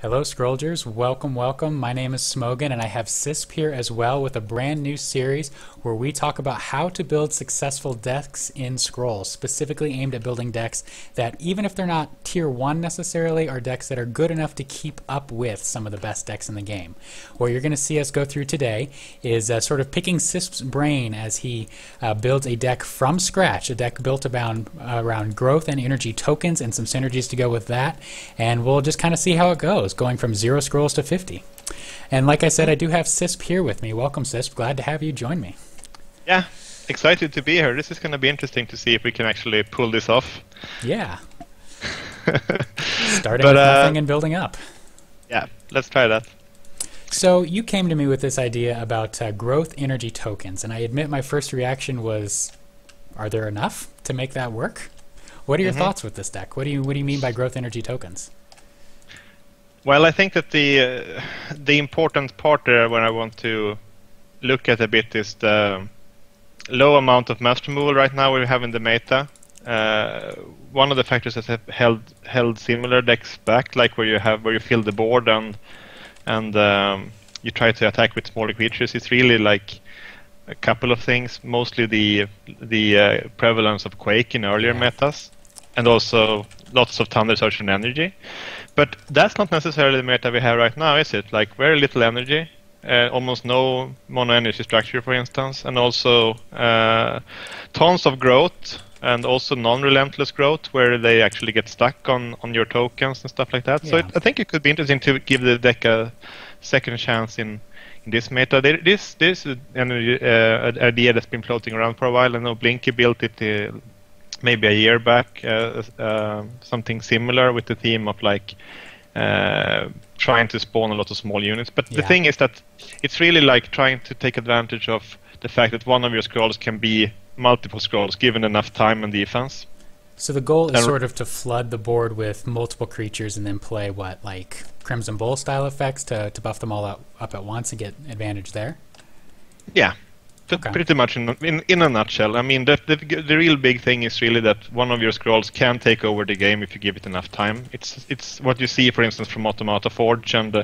Hello, Scrollgers. Welcome, welcome. My name is Smogan, and I have Sysp here as well with a brand new series where we talk about how to build successful decks in Scrolls, specifically aimed at building decks that, even if they're not Tier 1 necessarily, are decks that are good enough to keep up with some of the best decks in the game. What you're going to see us go through today is sort of picking Sysp's brain as he builds a deck from scratch, a deck built around growth and energy tokens and some synergies to go with that, and we'll just kind of see how it goes, going from 0 scrolls to 50. And like I said, I do have Sysp here with me. Welcome, Sysp. Glad to have you join me. Yeah, excited to be here. This is going to be interesting to see if we can actually pull this off. Yeah. Starting with nothing and building up. Yeah, let's try that. So you came to me with this idea about growth energy tokens, and I admit my first reaction was, are there enough to make that work? What are your thoughts with this deck? What do you mean by growth energy tokens? Well, I think that the important part there, when I want to look at a bit, is the low amount of mass removal right now we have in the meta. One of the factors that have held similar decks back, like where you fill the board and you try to attack with smaller creatures, is really like a couple of things. Mostly the prevalence of Quake in earlier metas, and also lots of Thunder Surge and energy. But that's not necessarily the meta we have right now, is it? Like very little energy, almost no mono energy structure, for instance, and also tons of growth, and also non-relentless growth, where they actually get stuck on your tokens and stuff like that. Yeah. So I think it could be interesting to give the deck a second chance in this meta. This is an idea that's been floating around for a while. I know Blinky built it maybe a year back, something similar with the theme of like trying to spawn a lot of small units. But the thing is that it's really like trying to take advantage of the fact that one of your scrolls can be multiple scrolls given enough time and defense. So the goal is sort of to flood the board with multiple creatures and then play what, like Crimson Bowl style effects to buff them all up at once and get advantage there? Yeah. Okay. Pretty much in a nutshell. I mean, the real big thing is really that one of your scrolls can take over the game if you give it enough time. It's what you see, for instance, from Automata Forge and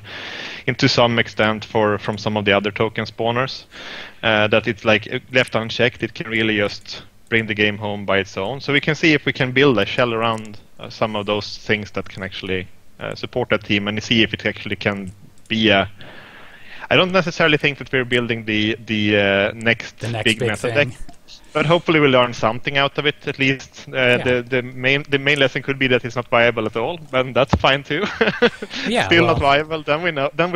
to some extent from some of the other token spawners, that it's like left unchecked, it can really just bring the game home by its own. So we can see if we can build a shell around some of those things that can actually support that team, and see if it actually can be a... I don't necessarily think that we're building the next big meta deck, but hopefully we'll learn something out of it at least. The main lesson could be that it's not viable at all, and that's fine too. Still not viable. Then we'll know. Then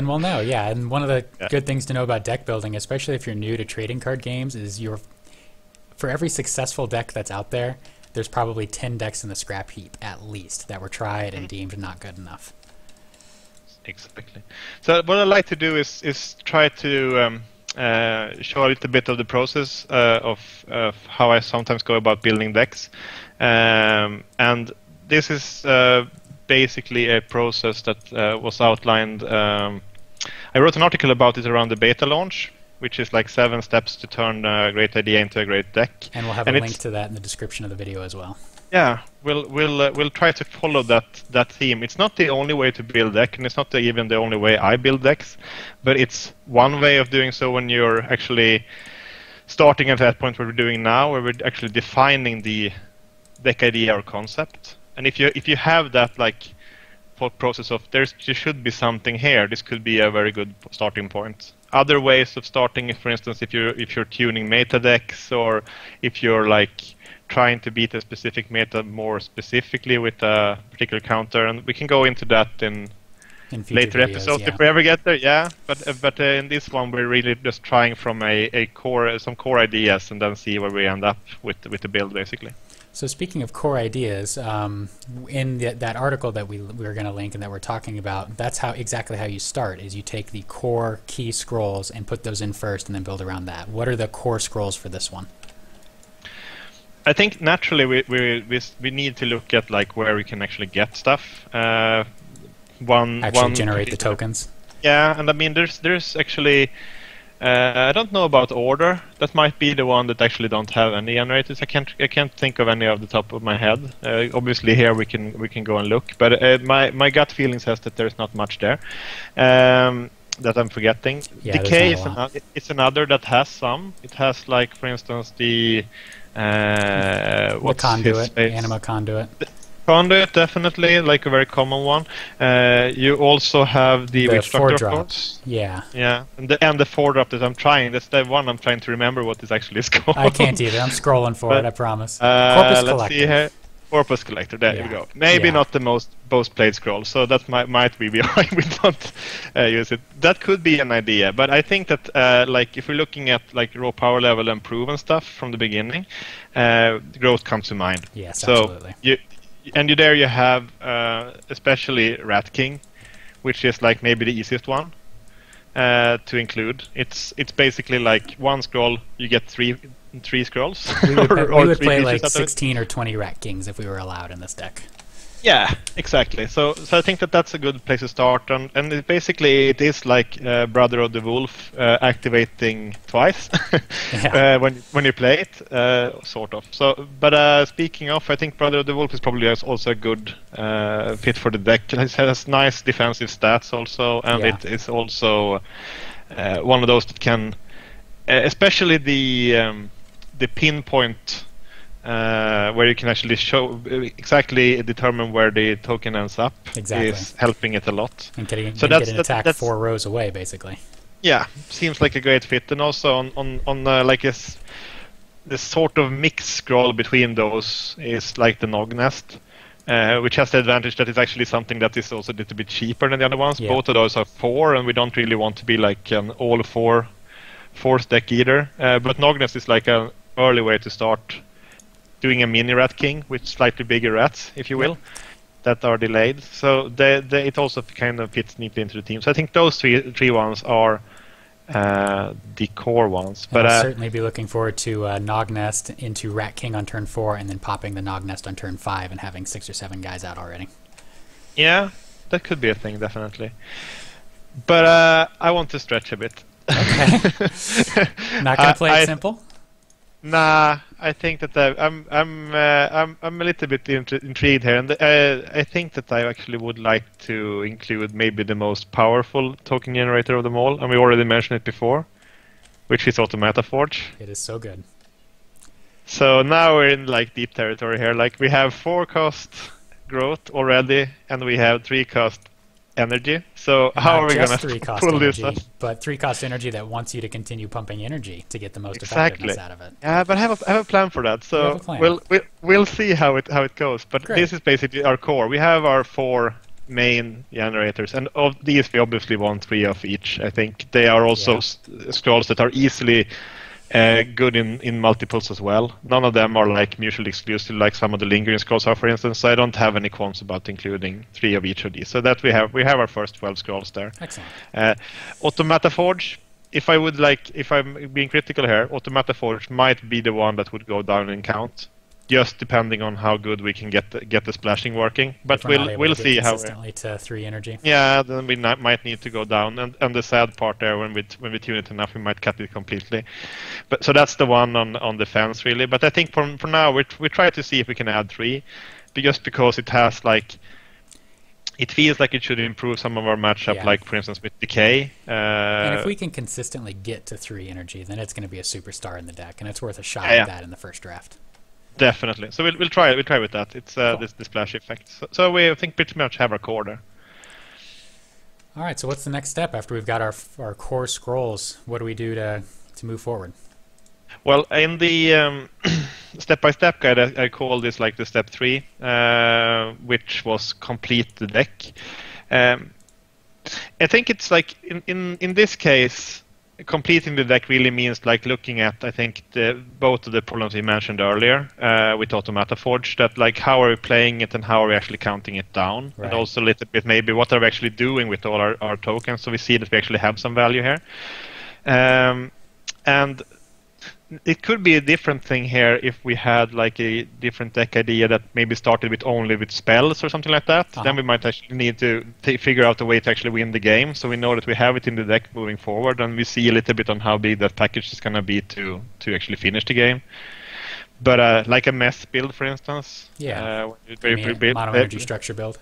we'll know. Yeah, and one of the good things to know about deck building, especially if you're new to trading card games, is for every successful deck that's out there, there's probably 10 decks in the scrap heap at least that were tried and deemed not good enough. Exactly. So what I like to do is try to show a little bit of the process of how I sometimes go about building decks, and this is basically a process that was outlined. I wrote an article about it around the beta launch, which is like 7 steps to turn a great idea into a great deck. And we'll have a link to that in the description of the video as well. Yeah, we'll try to follow that theme. It's not the only way to build deck, and it's not even the only way I build decks, but it's one way of doing so when you're actually starting at that point where we're doing now, where we're actually defining the deck idea or concept. And if you have that like thought process of there should be something here, this could be a very good starting point. Other ways of starting, for instance, if you're tuning meta decks, or if you're like trying to beat a specific meta more specifically with a particular counter, and we can go into that in later videos, episodes if we ever get there. Yeah, but in this one we're really just trying from some core ideas, and then see where we end up with the build basically. So speaking of core ideas, in that article that we were going to link and that we're talking about, that's exactly how you start, is you take the core key scrolls and put those in first and then build around that. What are the core scrolls for this one? I think naturally we need to look at like where we can actually get stuff. Generate the tokens. Yeah, and I mean there's actually I don't know about order. That might be the one that actually don't have any generators. I can't think of any off the top of my head. Obviously, here we can go and look, but my gut feeling says that there's not much there that I'm forgetting. Yeah, Decay is another that has some. It has, like, for instance, the conduit, Anima conduit. Conduit, definitely, like a very common one. You also have the Witch Doctor, of course. Yeah. Yeah, and the 4-drop that I'm trying. That's the one I'm trying to remember what this actually is called. I can't either. I'm scrolling for it, I promise. Corpus Let's Collector. see here. Corpus Collector, there you go. Maybe not the most played scroll, so that might be why we don't use it. That could be an idea, but I think that like if we're looking at like raw power level and proven stuff from the beginning, growth comes to mind. Yes, so absolutely. There you have especially Rat King, which is like maybe the easiest one to include. It's basically like one scroll, you get three scrolls. We would play like 16 or 20 Rat Kings if we were allowed in this deck. Yeah, exactly. So I think that's a good place to start, and it is like Brother of the Wolf activating twice when you play it, sort of. So, but speaking of, I think Brother of the Wolf is probably also a good fit for the deck. It has nice defensive stats also, and it is also one of those that can, especially the pinpoint. Where you can actually exactly determine where the token ends up is helping it a lot. And getting an attack 4 rows away, basically. Yeah, seems like a great fit. And also on like this sort of mixed scroll between those is like the Nog Nest, which has the advantage that it's actually something that is also a little bit cheaper than the other ones. Yeah. Both of those are 4, and we don't really want to be like an all 4 deck either. But Nog Nest is like an early way to start doing a mini Rat King with slightly bigger rats, if you will, that are delayed. So it also kind of fits neatly into the team. So I think those three ones are the core ones. But I'll certainly be looking forward to Nog Nest into Rat King on turn 4, and then popping the Nog Nest on turn 5 and having 6 or 7 guys out already. Yeah, that could be a thing, definitely. But I want to stretch a bit. Okay. Not going to play it simple? Nah, I think that I'm a little bit intrigued here, and I think that I actually would like to include maybe the most powerful token generator of them all, and we already mentioned it before, which is Automata Forge. It is so good. So now we're in like deep territory here. Like we have 4 cost growth already, and we have 3 cost energy. So how are we going to pull this up? But 3 cost energy that wants you to continue pumping energy to get the most effectiveness out of it. Yeah, but I have a plan for that. So we'll see how it goes. But this is basically our core. We have our 4 main generators, and of these we obviously want 3 of each. I think they are also scrolls that are easily good in multiples as well. None of them are like mutually exclusive like some of the lingering scrolls are, for instance. So I don't have any qualms about including 3 of each of these. So that we have our first 12 scrolls there. Excellent. Automata Forge. If I'm being critical here, Automata Forge might be the one that would go down in count, just depending on how good we can get the splashing working. But we'll see how consistently to 3 energy. Yeah, then we might need to go down, and the sad part there, when we tune it enough, we might cut it completely. But so that's the one on defense really. But I think for now we try to see if we can add 3, just because it has like. It feels like it should improve some of our matchup, like for instance with Decay. And if we can consistently get to 3 energy, then it's going to be a superstar in the deck, and it's worth a shot at that in the first draft. Definitely. So we'll try with that. It's cool. this splash effect. So we think pretty much have our core there. All right. So what's the next step after we've got our core scrolls? What do we do to move forward? Well, in the step-by-step guide, I call this like the step 3, which was complete the deck. I think it's like in this case, completing the deck really means like looking at, I think, both of the problems we mentioned earlier with Automata Forge, that like how are we playing it and how are we actually counting it down, and also a little bit maybe what are we actually doing with all our tokens, so we see that we actually have some value here. And it could be a different thing here if we had like a different deck idea that maybe started with only with spells or something like that. Then we might actually need to figure out a way to actually win the game, so we know that we have it in the deck moving forward, and we see a little bit on how big that package is going to be to actually finish the game. But like a mess build, for instance. Yeah. Mono energy structure build.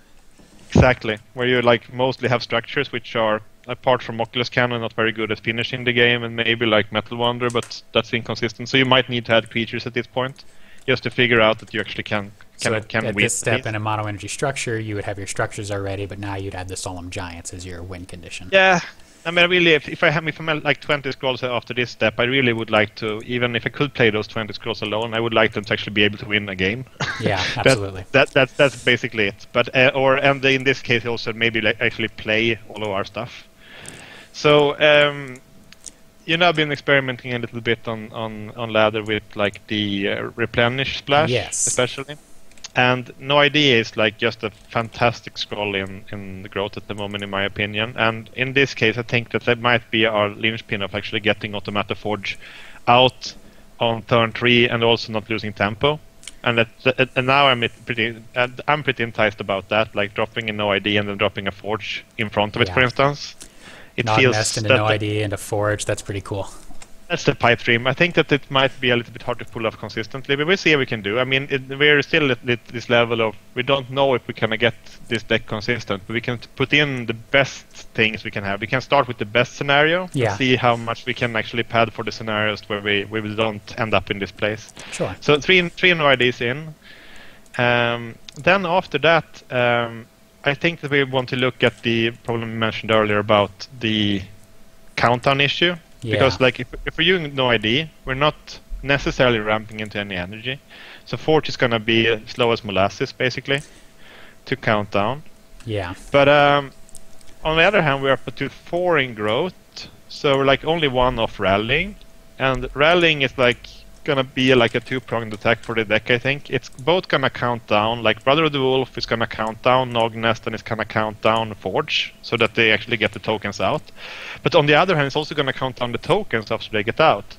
Exactly, where you like mostly have structures which are, apart from Oculus Cannon, not very good at finishing the game, and maybe like Metal Wonder, but that's inconsistent. So you might need to add creatures at this point, just to figure out that you actually can at win. This step in a mono energy structure, you would have your structures already, but now you'd add the Solemn Giants as your win condition. Yeah, I mean, really, if I'm like 20 scrolls after this step, I really would like to, even if I could play those 20 scrolls alone, I would like them to actually be able to win a game. Yeah, absolutely. That's basically it. But and in this case also maybe like actually play all of our stuff. So I've been experimenting a little bit on ladder with like the replenish splash, especially. And No Idea is like just a fantastic scroll in the growth at the moment, in my opinion. And in this case, I think that might be our linchpin of actually getting Automata Forge out on turn 3 and also not losing tempo. And now I'm pretty enticed about that, like dropping a No Idea and then dropping a Forge in front of it, for instance. Not nest into No Idea into Forge. That's pretty cool. That's the pipe dream. I think that it might be a little bit hard to pull off consistently, but we'll see what we can do. I mean, we're still at this level of, we don't know if we can get this deck consistent, but we can put in the best things we can have. We can start with the best scenario and see how much we can actually pad for the scenarios where we don't end up in this place. Sure. So three No Ideas in. Then after that, I think that we want to look at the problem you mentioned earlier about the countdown issue. Because like if we're using No ID, we're not necessarily ramping into any energy. So Forge is going to be slow as molasses, basically, to count down. Yeah. But on the other hand, we're up to 4 in growth, so we're like only 1 off rallying. And rallying is like going to be like a 2-pronged attack for the deck, I think. It's both going to count down, like Brother of the Wolf is going to count down Nognest, and it's going to count down Forge, so that they actually get the tokens out. But on the other hand, it's also going to count down the tokens after they get out,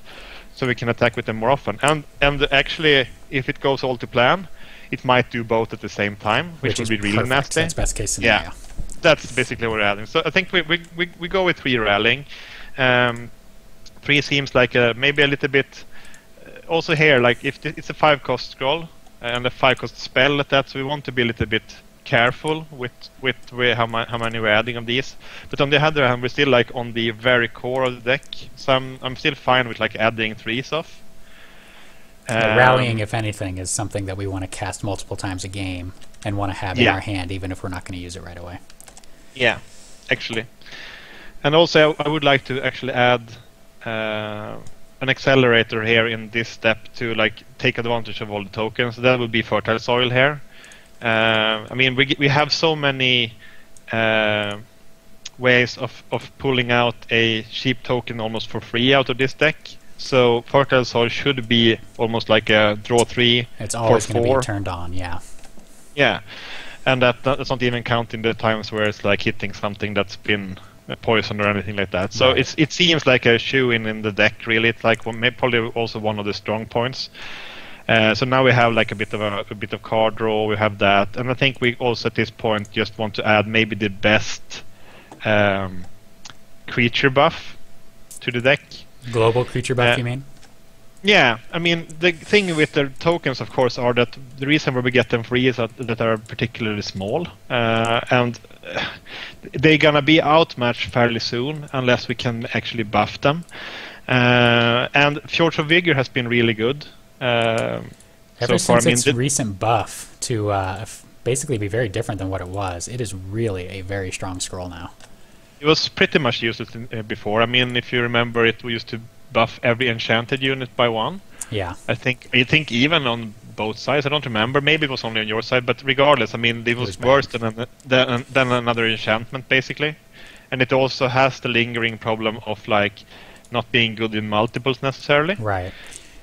so we can attack with them more often. And actually, if it goes all to plan, it might do both at the same time, which would be really nasty. That's best case scenario. Yeah, that's basically what we're adding. So I think we go with 3 rallying. 3 seems like maybe a little bit. Also here, like if it's a 5-cost scroll and a 5-cost spell at that, so we want to be a little bit careful with how many we're adding of these. But on the other hand, we're still like on the very core of the deck, so I'm still fine with like adding 3s off. Rallying, if anything, is something that we want to cast multiple times a game and want to have in our hand, even if we're not going to use it right away. Yeah, actually. And also, I would like to actually add an accelerator here in this step to like take advantage of all the tokens. That would be Fertile Soil here. I mean, we have so many ways of pulling out a cheap token almost for free out of this deck. So Fertile Soil should be almost like a draw 3. It's always going to be turned on, yeah. Yeah, and that's not even counting the times where it's like hitting something that's been poison or anything like that. So it seems like a shoe-in in the deck, really. It's like probably also one of the strong points. So now we have like a bit of card draw. We have that, and I think we also at this point just want to add maybe the best creature buff to the deck. Global creature buff, you mean? Yeah, I mean the thing with the tokens, of course, are that the reason why we get them free is that they are particularly small, and they're gonna be outmatched fairly soon unless we can actually buff them. And Fjords of Vigor has been really good. Ever so since far, its recent buff to basically be very different than what it was, it is really a very strong scroll now. It was pretty much useless before. I mean, if you remember, it we used to buff every enchanted unit by 1. Yeah. I think even on both sides. I don't remember. Maybe it was only on your side, but regardless, I mean, it was worse than another enchantment, basically. And it also has the lingering problem of like not being good in multiples necessarily. Right.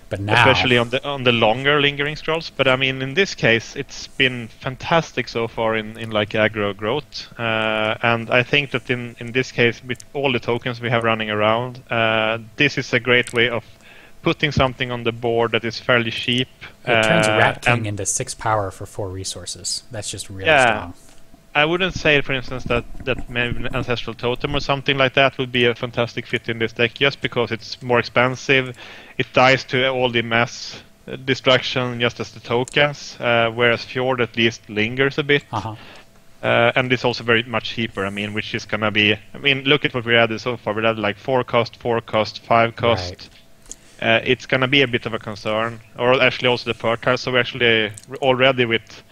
But now, especially on the longer lingering scrolls. But I mean, in this case, it's been fantastic so far in like aggro growth. And I think that in this case, with all the tokens we have running around, this is a great way of putting something on the board that is fairly cheap. It turns Rat King into 6 power for 4 resources. That's just really strong. I wouldn't say, for instance, that maybe an Ancestral Totem or something like that would be a fantastic fit in this deck, just because it's more expensive. It dies to all the mass destruction just as the tokens, whereas Fjord at least lingers a bit. And it's also very much cheaper, I mean, which is going to be... I mean, look at what we added so far. We added like 4 cost, 4 cost, 5 cost. Right. It's going to be a bit of a concern. Or actually also the fertile, so we're actually already with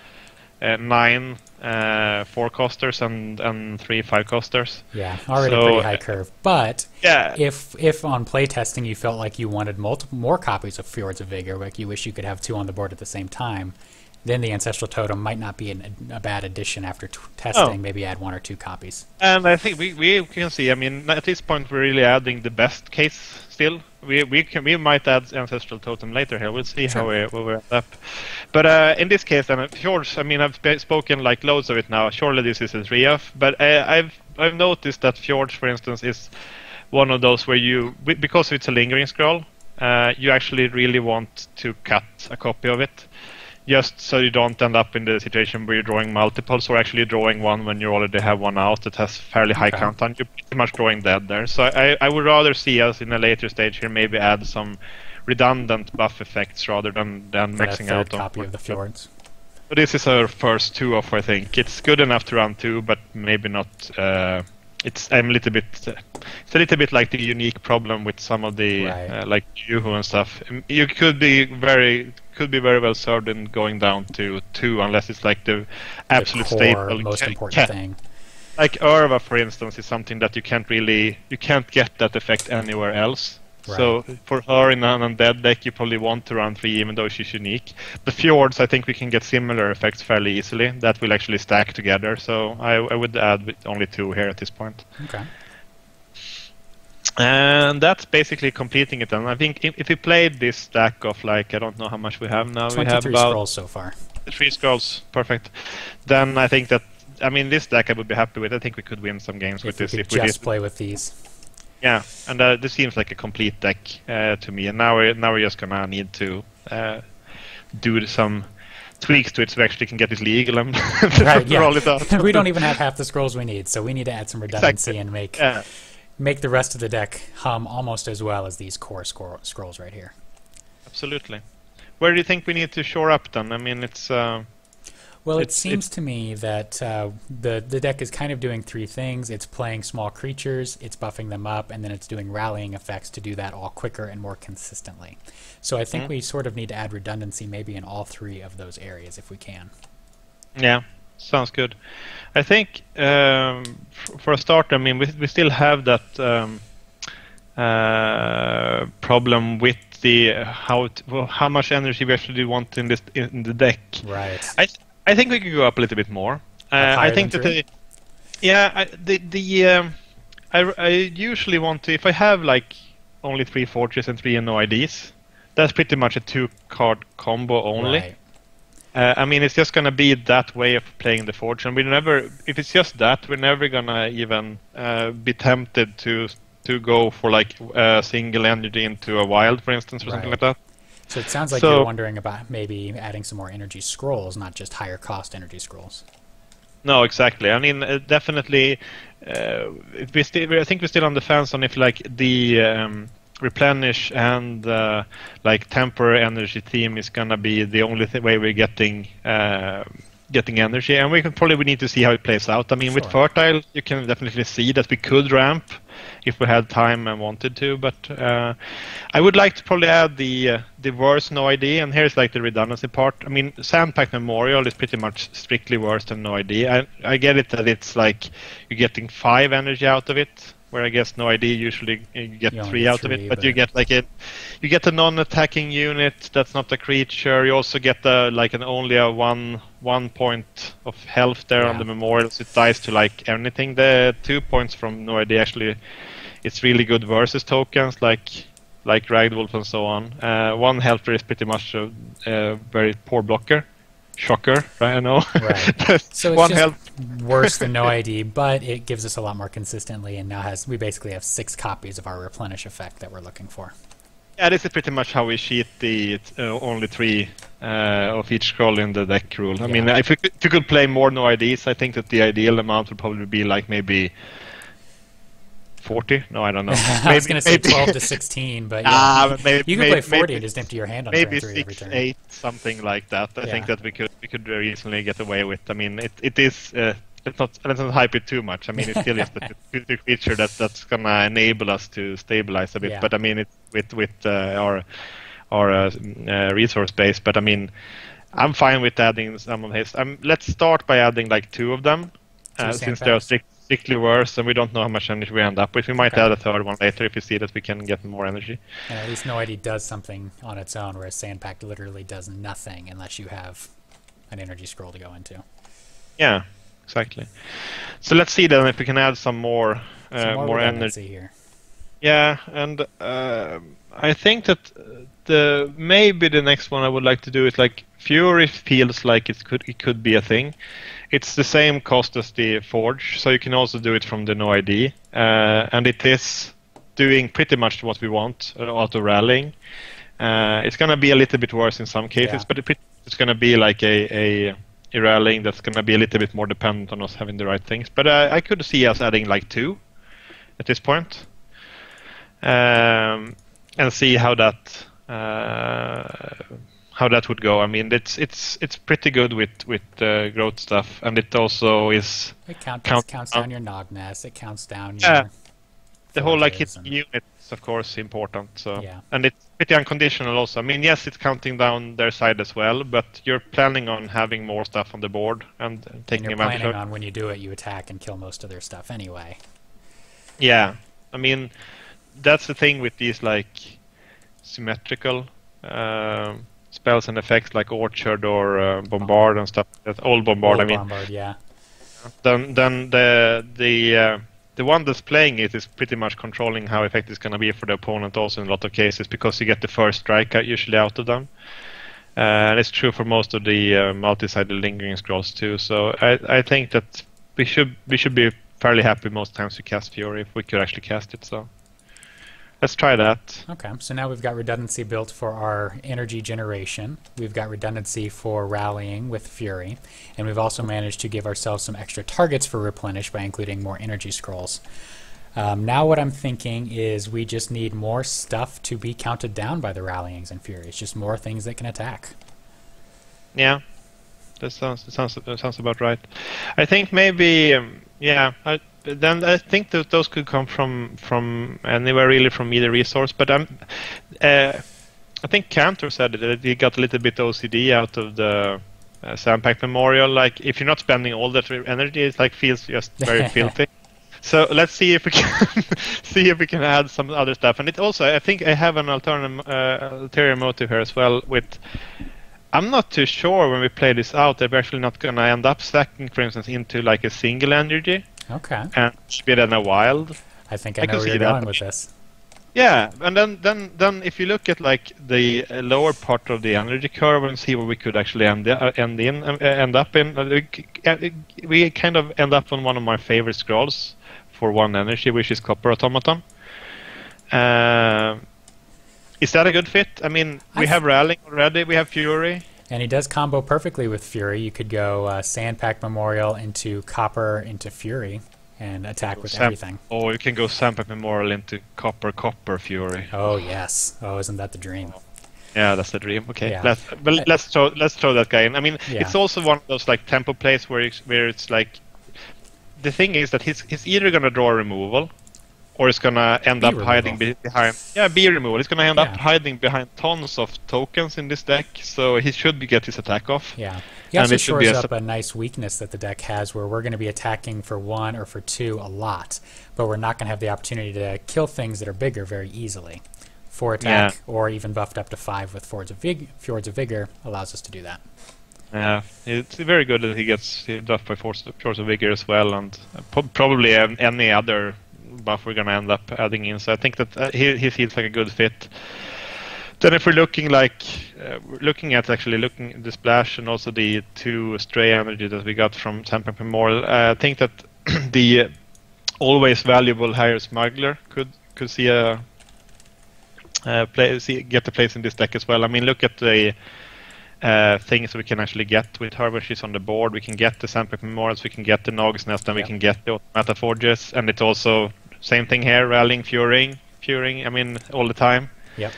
9 4-costers and 3 5-costers. Yeah, already pretty high curve. But if on playtesting you felt like you wanted more copies of Fjords of Vigor, like you wish you could have 2 on the board at the same time, then the Ancestral Totem might not be a bad addition after testing. Maybe add 1 or 2 copies. And I think we can see, I mean, at this point we're really adding the best case still. We might add Ancestral Totem later here. We'll see how we end up. But in this case, then Fjords, I mean, I've spoken like loads of it now. Surely this is a 3-off, but I've noticed that Fjords, for instance, is one of those where you, because it's a lingering scroll, you actually really want to cut a copy of it, just so you don't end up in the situation where you're drawing multiples or actually drawing one when you already have one out that has fairly high count on. You're pretty much drawing dead there. So I would rather see us in a later stage here maybe add some redundant buff effects rather than maxing out on copy of the Fjords. But this is our first 2-off, I think. It's good enough to run 2, but maybe not. It's a little bit like the unique problem with some of the like Yuhu and stuff. You could be very well served in going down to 2, unless it's like the absolute staple, most important thing. Like Urva, for instance, is something that you can't get that effect anywhere else. Right. So for her in an undead deck, you probably want to run 3, even though she's unique. The Fjords, I think we can get similar effects fairly easily. That will actually stack together. So I would add with only 2 here at this point. Okay. And that's basically completing it. And I think if we played this stack of like, I don't know how much we have now. 23 we have about scrolls so far. 3 scrolls, perfect. Then I think that, I mean, this deck I would be happy with. I think we could win some games with this. If we just play with these. Yeah, and this seems like a complete deck to me. And now we're just gonna need to do some tweaks to it so we actually can get it legal and roll it out. We don't even have half the scrolls we need, so we need to add some redundancy and make the rest of the deck hum almost as well as these core scrolls right here. Absolutely. Where do you think we need to shore up then? I mean, it's... well, it seems to me that the deck is kind of doing 3 things. It's playing small creatures, it's buffing them up, and then it's doing rallying effects to do that all quicker and more consistently. So I think we sort of need to add redundancy maybe in all 3 of those areas if we can. Yeah, sounds good. I think for a start, I mean, we still have that problem with the how much energy we actually want in the deck. Right. I think we could go up a little bit more. I think that I usually want to, if I have like only 3 fortresses and 3 no IDs, that's pretty much a 2-card combo only. Right. I mean, it's just gonna be that way of playing the forge, and if it's just that, we're never gonna even be tempted to go for like a single energy into a wild, for instance, or something like that. So it sounds like you're wondering about maybe adding some more energy scrolls, not just higher cost energy scrolls. No, exactly. I mean, definitely. I think we're still on the fence on if like the replenish and like temporary energy theme is gonna be the only way we're getting energy, and we need to see how it plays out. I mean, with fertile, you can definitely see that we could ramp if we had time and wanted to, but I would like to probably add the worse no ID, and here's like the redundancy part. I mean, Sandpack Memorial is pretty much strictly worse than no ID. I get it that it's like you're getting 5 energy out of it, where I guess no ID usually you get 3 out of it, but you get like you get a non-attacking unit that's not a creature. You also get only a 1 point of health there on the memorial, so it dies to like anything. The 2 points from no ID actually, it's really good versus tokens like Ragdolf and so on. 1 helper is pretty much a very poor blocker. Shocker, right? I know. Right. So it's just worse than no ID, but it gives us a lot more consistently, and now we basically have 6 copies of our replenish effect that we're looking for. Yeah, this is pretty much how we cheat the only 3 of each scroll in the deck rule. I mean, if you could play more no IDs, I think that the ideal amount would probably be like maybe 40? No, I don't know. I was going to say 12 to 16, but yeah. You can play 40 and just empty your hand on turn 3 every turn. 8, something like that. I think that we could very easily get away with. I mean, it is... let's not hype it too much. I mean, it's still just a feature that's gonna enable us to stabilize a bit. But I mean, it's with our resource base. But I mean, I'm fine with adding some of his. Let's start by adding like 2 of them, since they're strictly worse, and we don't know how much energy we end up with. We might add a 3rd one later if we see that we can get more energy. And at least No ID does something on its own, whereas Sandpack literally does nothing unless you have an energy scroll to go into. Yeah. Exactly. So let's see then if we can add some more energy here. Yeah, and I think that maybe the next one I would like to do is like Fury feels like it could be a thing. It's the same cost as the Forge, so you can also do it from the No ID, and it is doing pretty much what we want auto rallying. It's gonna be a little bit worse in some cases, but it's gonna be like a rallying that's going to be a little bit more dependent on us having the right things. But I could see us adding like 2 at this point, and see how that would go. I mean, it's pretty good with growth stuff, and it also is. It counts down your Nogness. It counts down your. The whole like hit unit is of course important. So and it's pretty unconditional also. I mean, yes, it's counting down their side as well, but you're planning on having more stuff on the board and taking advantage of it. You're planning on when you do it, you attack and kill most of their stuff anyway. Yeah, I mean, that's the thing with these like symmetrical spells and effects like Orchard or Bombard and stuff. That old Bombard, Bombard, yeah. Then the one that's playing it is pretty much controlling how effective it's going to be for the opponent also in a lot of cases, because you get the first strike usually out of them. And it's true for most of the multi-sided lingering scrolls too. So I think that we should be fairly happy most times we cast Fury if we could actually cast it. So let's try that. Okay, so now we've got redundancy built for our energy generation. We've got redundancy for rallying with Fury, and we've also managed to give ourselves some extra targets for replenish by including more energy scrolls. Now what I'm thinking is we just need more stuff to be counted down by the rallyings and Furies, just more things that can attack. Yeah, that sounds about right. I think maybe then I think that those could come from anywhere really, from either resource. But I think Cantor said that he got a little bit OCD out of the Sandpack Memorial. Like if you're not spending all that energy, it like feels just very filthy. So let's see if we can add some other stuff. And it also, I think I have an ulterior motive here as well. I'm not too sure when we play this out that we're actually not going to end up stacking, for instance, into like a single energy. Okay. And be then a wild. I think I know where you're going with this. Yeah, and then if you look at like the lower part of the energy curve and see where we could actually end up in, we kind of end up on one of my favorite scrolls for 1 energy, which is Copper Automaton. Is that a good fit? I mean, we have Rallying already, we have Fury. And he does combo perfectly with Fury. You could go Sandpack Memorial into Copper into Fury and attack with everything. Oh, you can go Sandpack Memorial into Copper Fury. Oh yes. Oh, isn't that the dream? Yeah, that's the dream. Okay, yeah. let's throw that guy in. I mean, it's also one of those like tempo plays where it's like the thing is that he's either gonna draw a removal, or it's gonna end up hiding behind. Yeah, B removal. He's gonna end up hiding behind tons of tokens in this deck, so he should get his attack off. Yeah. He also shores up a nice weakness that the deck has, where we're going to be attacking for 1 or for 2 a lot, but we're not going to have the opportunity to kill things that are bigger very easily. 4 attack, or even buffed up to 5 with Fjords of Vigor allows us to do that. Yeah, it's very good that he gets buffed by Fjords of Vigor as well, and probably any other buff we're going to end up adding in. So I think that he feels like a good fit. Then if we're looking at the splash and also the 2 stray energy that we got from Sandpack Memorial, I think that the always valuable Higher Smuggler could see a get the place in this deck as well. I mean, look at the things we can actually get with her when she's on the board. We can get the Sandpaper Memorials, we can get the Nog's Nest, and we can get the Automata Forges, and it's also same thing here, rallying, furing. I mean, all the time. Yep.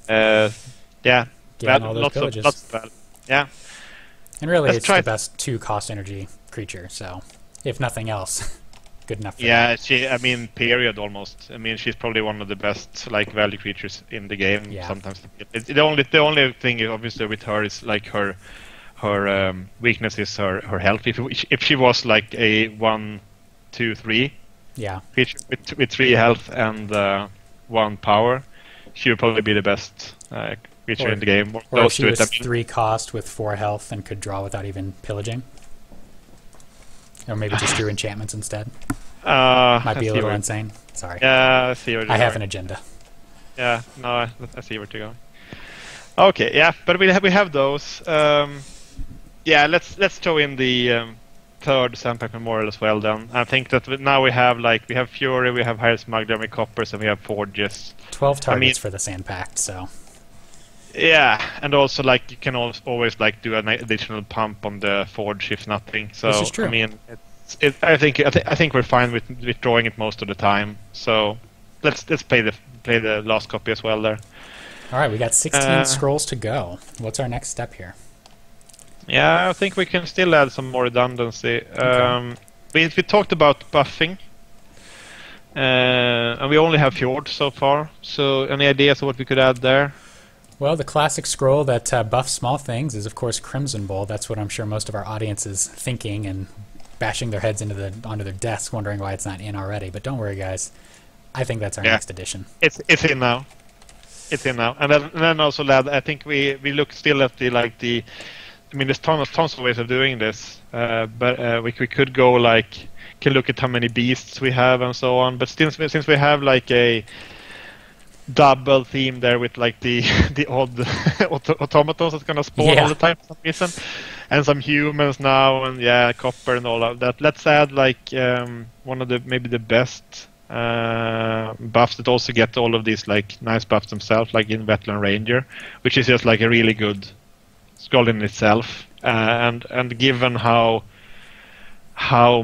Yeah. Getting all those villages. Lots of yeah. And really, it's the best 2-cost energy creature. So, if nothing else, good enough. For that. I mean, period almost. I mean, she's probably one of the best like value creatures in the game. Yeah. Sometimes the only thing obviously with her is like her weakness is her health. If she was like a 1, 2, 3 creature with 3 health and 1 power, she would probably be the best creature in the game. Or if she was 3 cost with 4 health and could draw without even pillaging. Or maybe just do enchantments instead. Might be a little insane. Sorry. Yeah, I see where you're going. I have an agenda. Yeah, no, I see where you're going. Okay, yeah, but we have those. Yeah, let's throw in the third Sandpaper Memorial as well. Then I think that now we have Fury, we have Higher Smuggler, we have Coppers, and we have Forges. 12 targets for the Sand Pact. So. Yeah, and also like you can always like do an additional pump on the Forge if nothing. So this is true. I mean, I think we're fine with drawing it most of the time. So let's play the last copy as well there. All right, we got 16 scrolls to go. What's our next step here? Yeah, I think we can still add some more redundancy. Okay. We talked about buffing, and we only have Fjord so far. So any ideas of what we could add there? Well, the classic scroll that buffs small things is, of course, Crimson Bowl. That's what I'm sure most of our audience is thinking and bashing their heads onto their desks, wondering why it's not in already. But don't worry, guys. I think that's our next edition. It's in now. It's in now. And then also, lad, I think we look still at I mean, there's tons of ways of doing this, but we could go can look at how many beasts we have and so on. But since we have like a double theme there with like the odd automatons that's gonna spawn all the time for some reason, and some humans now, and copper and all of that. Let's add like one of maybe the best buffs that also get all of these like nice buffs themselves, like in Wetland Ranger, which is just like a really good scroll in itself, and given how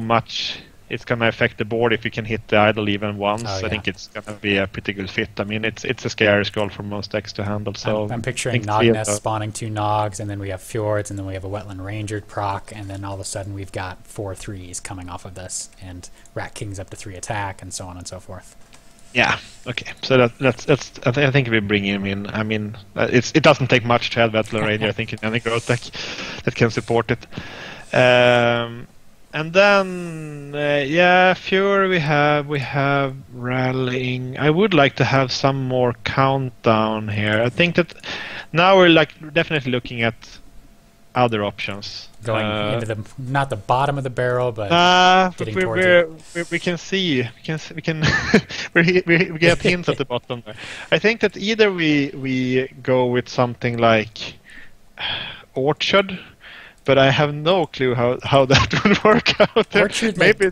much it's gonna affect the board if you can hit the idol even once, I think it's gonna be a pretty good fit. I mean, it's a scary scroll for most decks to handle. So I'm picturing Nog Nest spawning 2 Nogs, and then we have Fjords, and then we have a Wetland Ranger proc, and then all of a sudden we've got 4 3s coming off of this, and Rat King's up to 3 attack, and so on and so forth. Yeah. Okay. So that's I think we bring him in. I mean, it doesn't take much to add Wetland Ranger. I think in any growth deck that can support it. And then, Fury we have rallying. I would like to have some more countdown here. I think that now we're definitely looking at other options. Going into not the bottom of the barrel, but getting towards it. We can see. We can we get hints at the bottom there. I think that either we go with something like Orchard. But I have no clue how that would work out. Orchard, maybe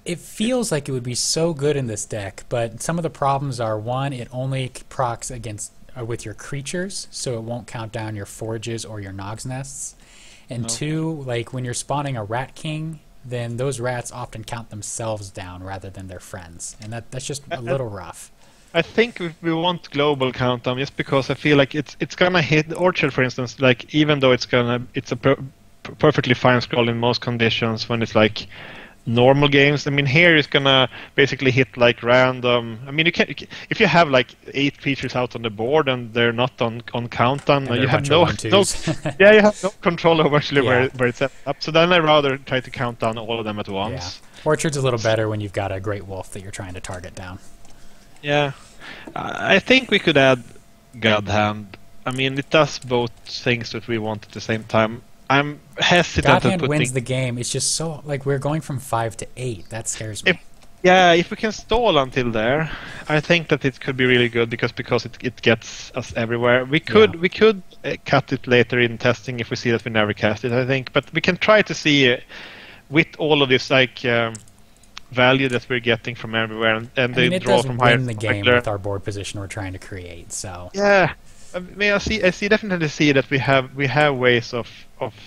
it feels like it would be so good in this deck, but some of the problems are: 1, it only procs against with your creatures, so it won't count down your Forges or your Nog's Nests. And 2, like when you're spawning a Rat King, then those rats often count themselves down rather than their friends, and that's just a little rough. I think we want global countdown just because I feel like it's gonna hit Orchard, for instance. Like even though it's a perfectly fine scroll in most conditions when it's like normal games. I mean, here it's gonna basically hit like random. I mean, if you have like 8 creatures out on the board and they're not on countdown, you have no you have no control over actually where it's set up. So then I rather try to count down all of them at once. Yeah. Orchard's a little better when you've got a Great Wolf that you're trying to target down. Yeah, I think we could add God Hand. I mean, it does both things that we want at the same time. I'm hesitant. God Hand wins the game. It's just so like we're going from 5 to 8. That scares me. If we can stall until there, I think that it could be really good because it gets us everywhere. We could cut it later in testing if we see that we never cast it. I think, but we can try to see with all of this like value that we're getting from everywhere, and they it draw does from higher win the game smuggler. with our board position we're trying to create. So Yeah, I mean, definitely see that we have ways of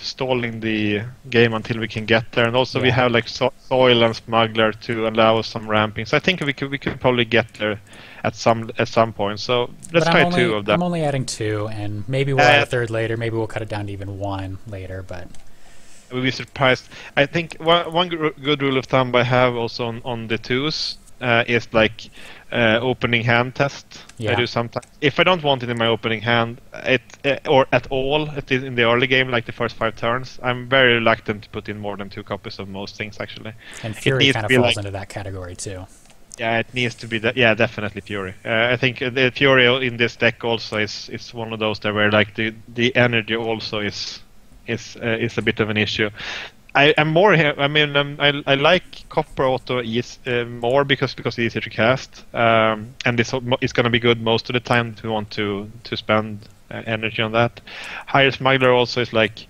stalling the game until we can get there, and also we Yeah. have like soil and smuggler to allow us some ramping. So I think we could probably get there at some point. So let's but try two of them. I'm only adding 2, and maybe we'll add a third later. Maybe we'll cut it down to even 1 later. But We'll be surprised. I think one good rule of thumb I have also on the 2s is like opening hand test. Yeah. I do sometimes. If I don't want it in my opening hand, or at all, in the early game, like the first 5 turns, I'm very reluctant to put in more than 2 copies of most things, actually. And Fury kind of falls into that category too. Yeah, it needs to be that. Yeah, definitely Fury. I think the Fury in this deck also is one of those that where like the energy also is a bit of an issue. I'm more here. I mean, I like Copper Auto more because it's easier to cast, and it's going to be good most of the time if we want to spend energy on that. Higher Smuggler also is like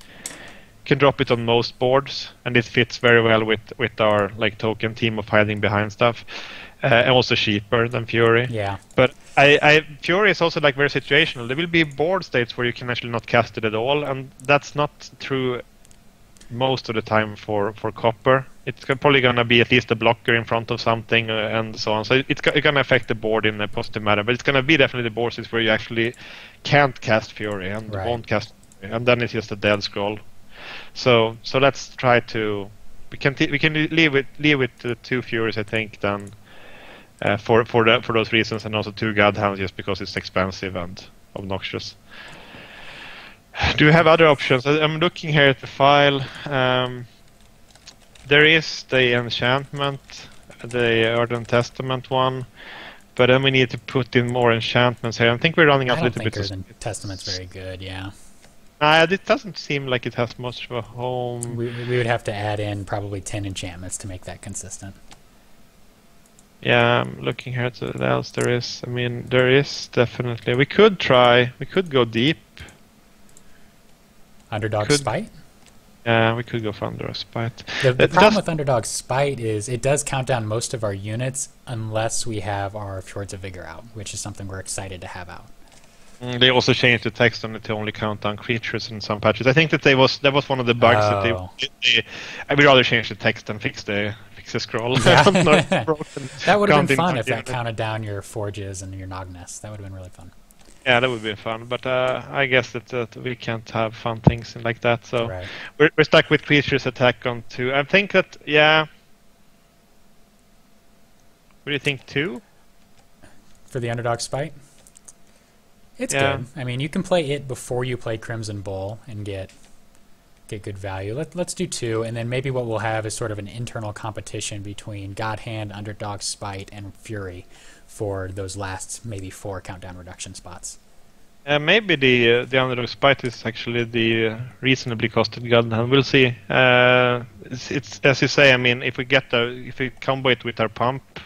can drop it on most boards, and it fits very well with our like token team of hiding behind stuff, and also cheaper than Fury. Yeah. But Fury is also like very situational. There will be board states where you can actually not cast it at all, and that's not true most of the time for Copper. It's probably going to be at least a blocker in front of something and so on. So it's going to affect the board in a positive manner, but it's going to be definitely the board states where you actually can't cast Fury and won't cast Fury, and then it's just a dead scroll. So let's try to we can leave with 2 Furies, I think, then for those reasons, and also 2 God Hands just because it's expensive and obnoxious. Do you have other options? I'm looking here at the file. There is the enchantment, the Ardent Testament one, but then we need to put in more enchantments here. I think we're running out a little bit. Ardent Testament's very good, yeah. It doesn't seem like it has much of a home. We would have to add in probably 10 enchantments to make that consistent. Yeah, I'm looking here at what else there is. I mean, there is definitely. We could go deep. Underdog Spite? Yeah, we could go for Underdog Spite. The problem with Underdog Spite is it does count down most of our units unless we have our Fjords of Vigor out, which is something we're excited to have out. They also changed the text on it to only count down creatures in some patches. I think that that was one of the bugs that I would rather change the text than fix the scroll. Yeah. That would have been fun if that counted down your Forges and your Nogness. That would have been really fun. Yeah, that would be fun, but I guess that we can't have fun things like that. So right. we're stuck with creatures attack on 2. I think that What do you think, 2? For the Underdog Spite? It's good. I mean, you can play it before you play Crimson Bull and get good value. Let's do 2, and then maybe what we'll have is sort of an internal competition between God Hand, Underdog Spite, and Fury for those last maybe 4 countdown reduction spots. Maybe the Underdog Spite is actually the reasonably costed God Hand. We'll see. It's as you say. I mean, if we combo it with our pump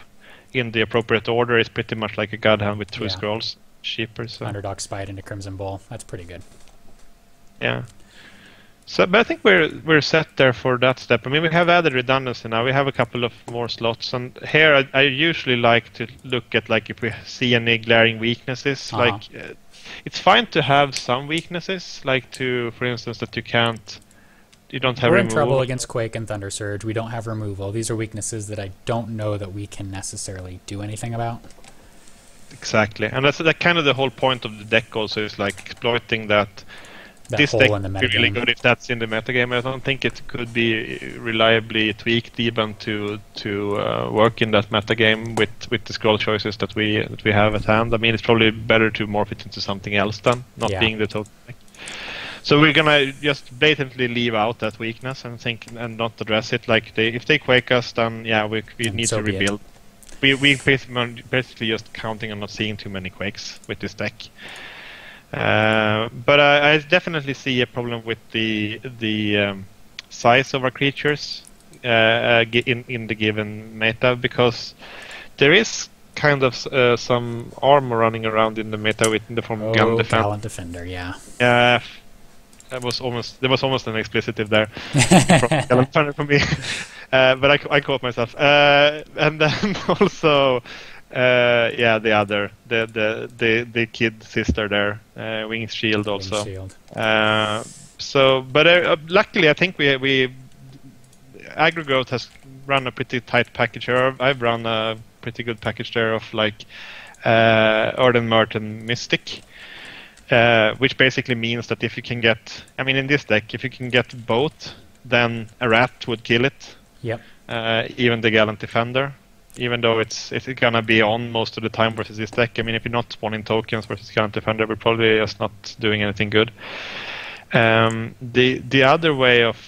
in the appropriate order, it's pretty much like a God Hand with 2 scrolls. Cheaper. So. Underdog Spite into Crimson Bull. That's pretty good. Yeah. So, but I think we're set there for that step. I mean, we have added redundancy now. We have a couple of more slots, and here I usually like to look at like if we see any glaring weaknesses. Like, it's fine to have some weaknesses, like for instance, that you don't have. We're removal. in trouble against Quake and Thunder Surge. We don't have removal. These are weaknesses that I don't know that we can necessarily do anything about. Exactly, and that's kind of the whole point of the deck. Also, is like exploiting that. This hole deck in the would be really good if that's in the metagame. I don't think it could be reliably tweaked even to work in that metagame with the scroll choices that we have at hand. I mean, it's probably better to morph it into something else than not being the total deck. So we're gonna just blatantly leave out that weakness and not address it. Like if they quake us, then we need to rebuild. We basically just counting on not seeing too many quakes with this deck. But I definitely see a problem with the size of our creatures in the given meta, because there is kind of some armor running around in the meta in the form of Gun Defender. Gallant Defender, yeah. There was almost an explicitive there from Gallant Defender for me. but I caught myself. And then also, the kid sister there, Wings Shield also. Shield. But luckily, I think we Agrogrowth has run a pretty tight package here. I've run a pretty good package there of like Earthen Mert and Mystic, which basically means that if you can get, I mean, in this deck, if you can get both, then a rat would kill it. Yep. Even the Gallant Defender, even though it's gonna be on most of the time versus this deck. I mean, if you're not spawning tokens versus Gallant Defender, we're probably just not doing anything good. The other way of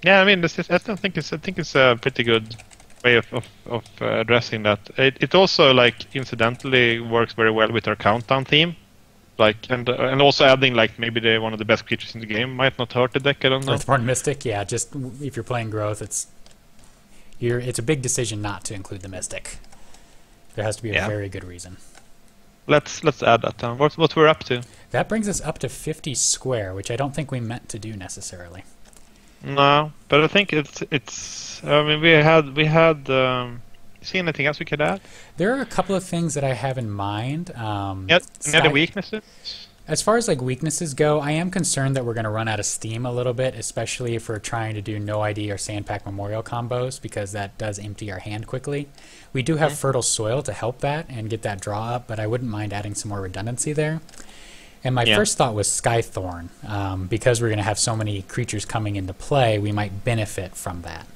I mean, I think it's a pretty good way of addressing that. It also, like, incidentally works very well with our countdown theme, like, and also adding, like, maybe one of the best creatures in the game might not hurt the deck. I don't know. Earthborn Mystic, yeah. Just if you're playing Growth, it's a big decision not to include the Mystic. There has to be a very good reason. Let's add that down. What we're up to? That brings us up to 50 square, which I don't think we meant to do necessarily. No, but I think it's. I mean, we had. See anything else we could add? There are a couple of things that I have in mind. Any other weaknesses? As far as like weaknesses go, I am concerned that we're going to run out of steam a little bit, especially if we're trying to do no ID or Sandpack Memorial combos, because that does empty our hand quickly. We do have Fertile Soil to help that and get that draw up, but I wouldn't mind adding some more redundancy there. And my first thought was Skythorn. Because we're going to have so many creatures coming into play, we might benefit from that.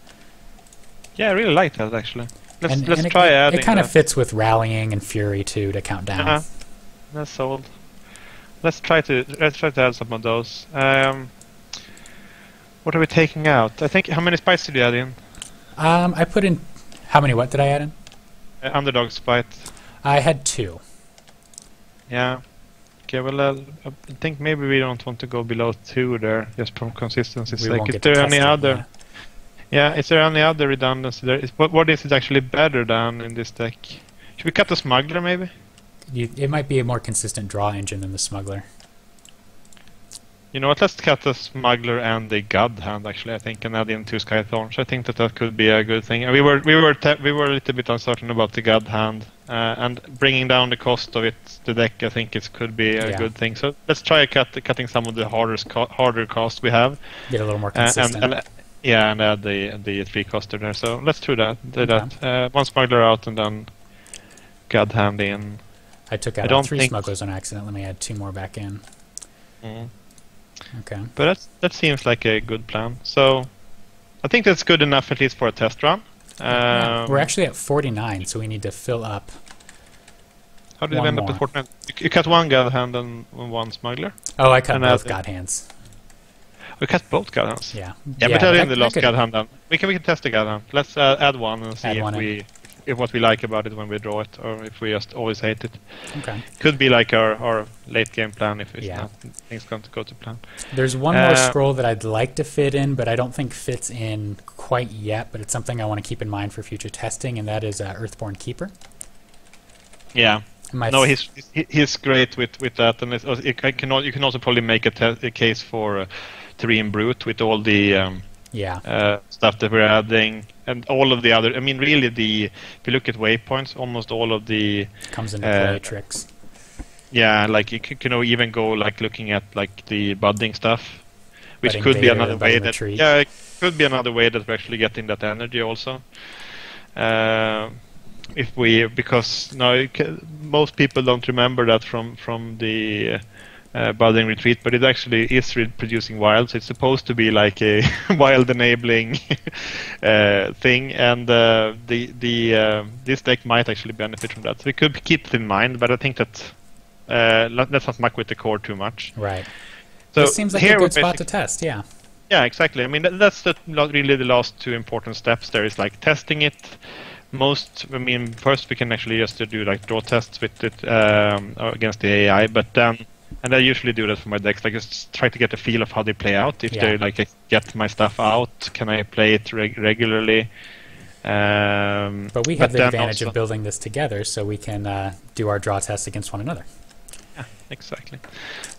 Yeah, I really like that, actually. Let's try adding it kind of fits with Rallying and Fury, too, to count down. That's sold. Let's try to add some of those. What are we taking out? I think, how many spites did you add in? I put in... How many what did I add in? Underdog spite. I had 2. Yeah. Okay, well, I think maybe we don't want to go below 2 there, just from consistency's sake. Is there any other... Yeah, is there any other redundancy there? What is it actually better than in this deck? Should we cut the Smuggler, maybe? It might be a more consistent draw engine than the Smuggler. You know what, let's cut the Smuggler and the God Hand, actually, I think, and add in 2 Skythorns. I think that could be a good thing. We were a little bit uncertain about the God Hand, and bringing down the cost of the deck, I think it could be a good thing. So let's try cutting some of the harder cost we have. Get a little more consistent. And add the 3 coster there. So let's do that. One Smuggler out and then God Hand in. I took out 3 Smugglers on accident. Let me add 2 more back in. Okay. But that seems like a good plan. So I think that's good enough, at least for a test run. We're actually at 49, so we need to fill up. How did we end up at 49? You cut 1 God Hand and 1 Smuggler? Oh, I cut both God Hands. We cut both God Hands? Yeah. Yeah, but add in the last God Hand then. We can test the God Hand. Let's add 1 and see if what we like about it when we draw it, or if we just always hate it. Okay. Could be like our late game plan if it's not things going to go to plan. There's one more scroll that I'd like to fit in, but I don't think fits in quite yet, but it's something I want to keep in mind for future testing, and that is Earthborn Keeper. Yeah. No, he's great with that, and you can also probably make a case for Terrain Brute with all the stuff that we're adding, and all of the other. I mean, really, if you look at waypoints, almost all of the comes into play tricks. Yeah, like you can even go like looking at like the budding stuff, which budding could be another way that retreat. it could be another way that we're actually getting that energy also. Because most people don't remember that from the budding retreat, but it actually is producing wild, so it's supposed to be like a wild enabling thing, and this deck might actually benefit from that. So we could keep it in mind, but I think that let's not muck with the core too much. Right. So this seems like a good spot to test. Yeah. Yeah, exactly. I mean, that's really the last 2 important steps. There is like testing it. First we can actually just do like draw tests with it against the AI, but then, and I usually do that for my decks, like just try to get a feel of how they play out. If they like get my stuff out, can I play it regularly? But we have the advantage of building this together, so we can do our draw tests against one another. Yeah, exactly.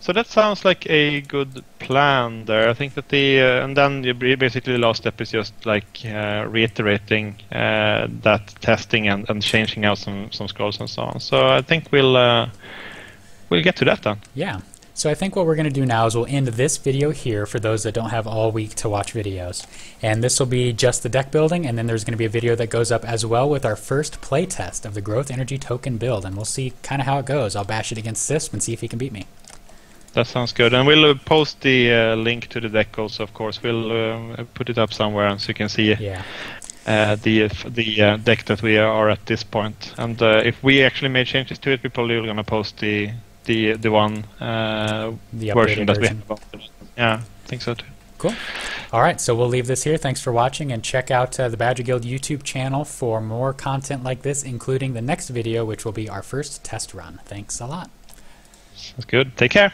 So that sounds like a good plan there. I think that and then basically the last step is just like reiterating that testing and changing out some scrolls and so on. So I think we'll get to that then. Yeah. So I think what we're going to do now is we'll end this video here for those that don't have all week to watch videos. And this will be just the deck building, and then there's going to be a video that goes up as well with our first play test of the Growth Energy Token build, and we'll see kind of how it goes. I'll bash it against Sysp and see if he can beat me. That sounds good. And we'll post the link to the deck also, of course. We'll put it up somewhere so you can see the deck that we are at this point. And if we actually made changes to it, we probably are going to post the one version that we have. Yeah, I think so too. Cool. All right, so we'll leave this here. Thanks for watching, and check out the Badger Guild YouTube channel for more content like this, including the next video, which will be our first test run. Thanks a lot. That's good. Take care.